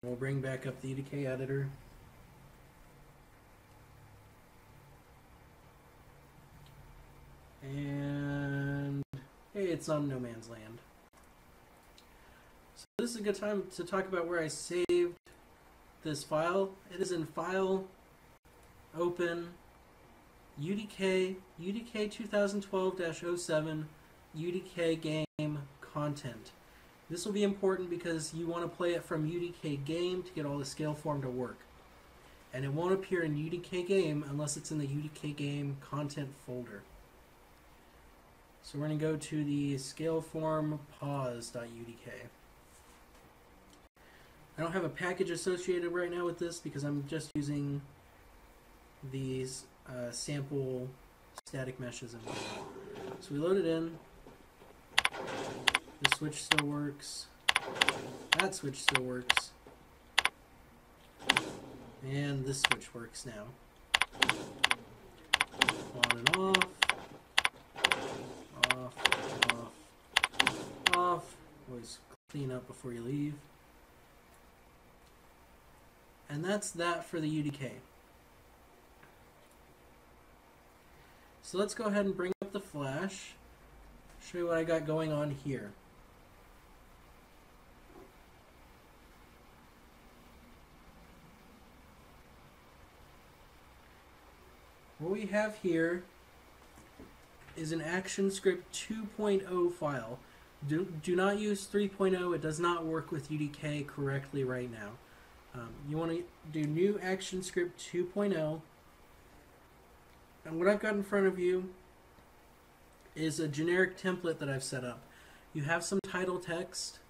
We'll bring back up the UDK editor. And hey, it's on No Man's Land. So this is a good time to talk about where I saved this file. It is in File, Open, UDK 2012-07, UDK Game Content. This will be important because you want to play it from UDK Game to get all the Scaleform to work. And it won't appear in UDK Game unless it's in the UDK Game Content folder. So we're going to go to the Scaleform pause.udk. I don't have a package associated right now with this because I'm just using these sample static meshes. So we load it in. The switch still works. That switch still works. And this switch works now. On and off. Off, off, off. Always clean up before you leave. And that's that for the UDK. So let's go ahead and bring up the flash. Show you what I got going on here. What we have here is an ActionScript 2.0 file. Do not use 3.0. It does not work with UDK correctly right now. You want to do new ActionScript 2.0. And what I've got in front of you is a generic template that I've set up. You have some title text.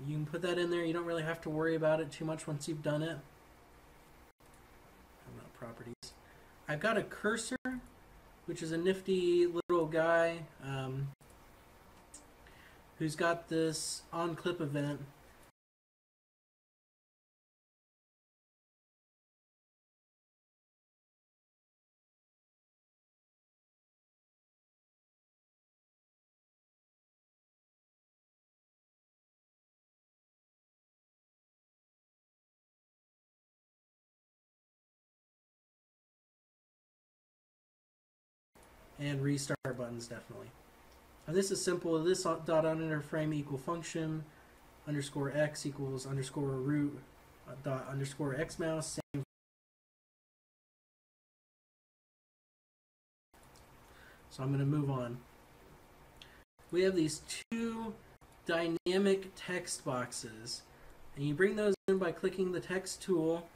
You can put that in there. You don't really have to worry about it too much once you've done it. Properties. I've got a cursor, which is a nifty little guy who's got this on-clip event. And restart buttons, definitely. And this is simple. This dot under frame equal function underscore x equals underscore root dot underscore x mouse. Same. So I'm going to move on. We have these two dynamic text boxes, and you bring those in by clicking the text tool.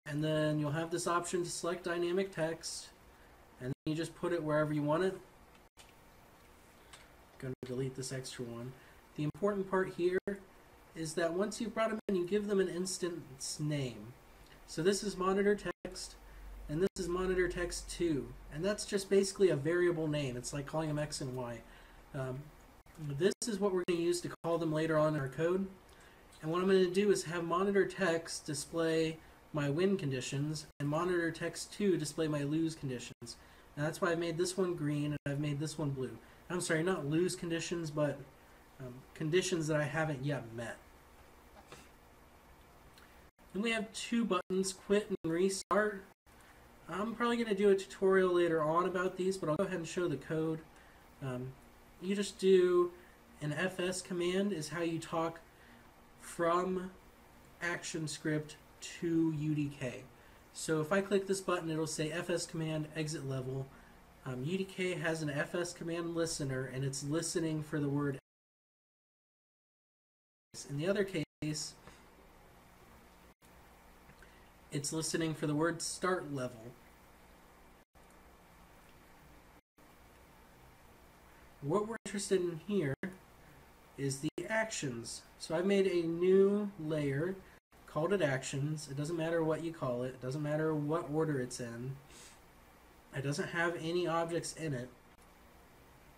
And then you'll have this option to select dynamic text, and then you just put it wherever you want it. I'm going to delete this extra one. The important part here is that once you've brought them in, you give them an instance name. So this is monitor text, and this is monitor text 2, and that's just basically a variable name. It's like calling them X and Y. This is what we're going to use to call them later on in our code. And what I'm going to do is have monitor text display my win conditions, and monitor text 2 display my lose conditions. And that's why I made this one green and I've made this one blue. I'm sorry, not lose conditions, but conditions that I haven't yet met. Then we have two buttons, quit and restart. I'm probably going to do a tutorial later on about these, but I'll go ahead and show the code. You just do an FS command is how you talk from ActionScript to UDK. So if I click this button, it'll say FS command exit level. UDK has an FS command listener, and it's listening for the word. In the other case, it's listening for the word start level. What we're interested in here is the actions. So I made a new layer, called it actions. It doesn't matter what you call it. It doesn't matter what order it's in. It doesn't have any objects in it.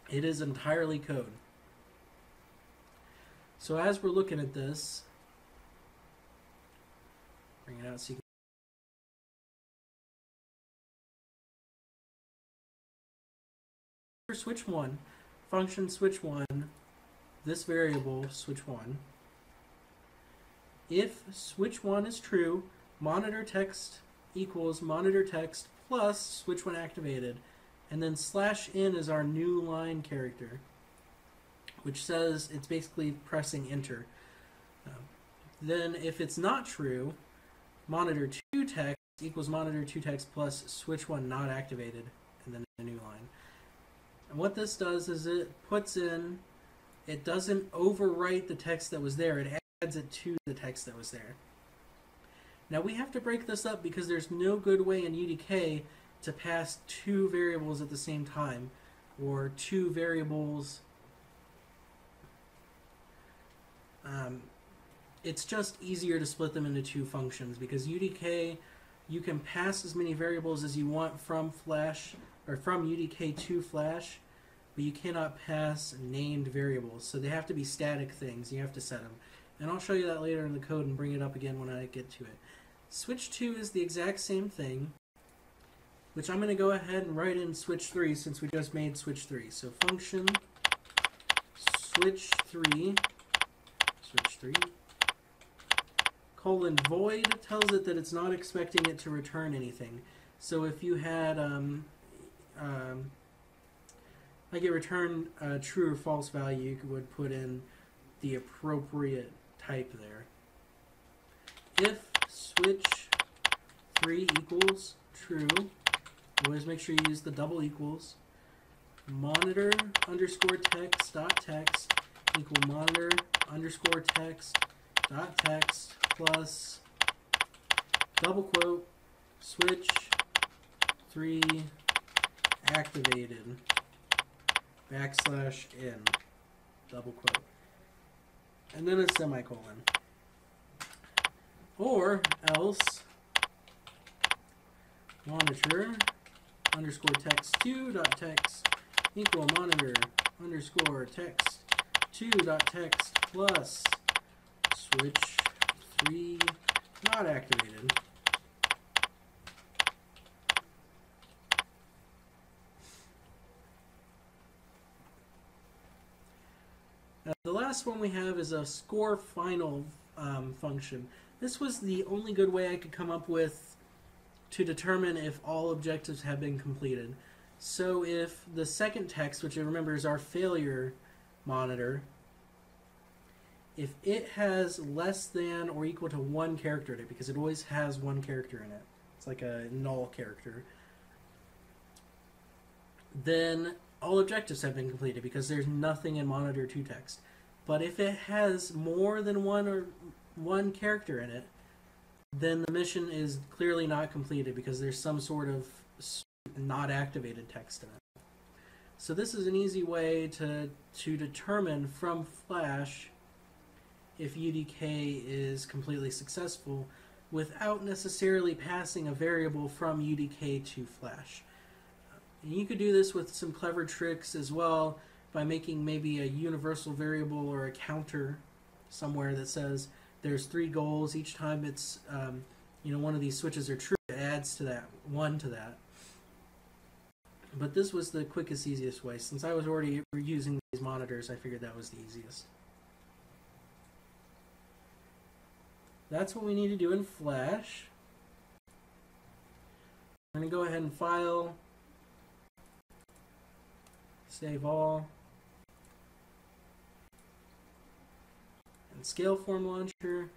It is entirely code. So as we're looking at this, bring it out so you can switch 1, function switch 1, this variable, switch1. If switch1 is true, monitor text equals monitor text plus switch1 activated, and then /n is our new line character, which says it's basically pressing enter. Then if it's not true, monitor2 text equals monitor2 text plus switch1 not activated, and then a new line. And what this does is it doesn't overwrite the text that was there, it adds it to the text that was there. Now we have to break this up because there's no good way in UDK to pass two variables at the same time, or two variables. It's just easier to split them into two functions, because UDK, you can pass as many variables as you want from Flash, or from UDK to Flash, but you cannot pass named variables. So they have to be static things. You have to set them. And I'll show you that later in the code and bring it up again when I get to it. Switch 2 is the exact same thing, which I'm going to go ahead and write in switch 3 since we just made switch 3. So function switch 3 colon void tells it that it's not expecting it to return anything. So if you had like it returned a true or false value, you would put in the appropriate type there. If switch 3 equals true, always make sure you use the double equals. Monitor underscore text dot text equal monitor underscore text dot text plus double quote switch 3 activated \n double quote, and then a semicolon. Or else monitor underscore text 2 dot text equal monitor underscore text 2 dot text plus switch 3 not activated. The last one we have is a score final function. This was the only good way I could come up with to determine if all objectives have been completed. So if the second text, which remember is our failure monitor, if it has less than or equal to one character in it, because it always has one character in it, it's like a null character, then all objectives have been completed because there's nothing in monitor 2 text. But if it has more than one character in it, then the mission is clearly not completed because there's some sort of not activated text in it. So this is an easy way to determine from Flash if UDK is completely successful without necessarily passing a variable from UDK to Flash. And you could do this with some clever tricks as well by making maybe a universal variable or a counter somewhere that says there's 3 goals. Each time it's one of these switches are true, it adds to that 1 to that. But this was the quickest, easiest way. Since I was already using these monitors, I figured that was the easiest. That's what we need to do in Flash. I'm going to go ahead and file, save all, and Scaleform launcher.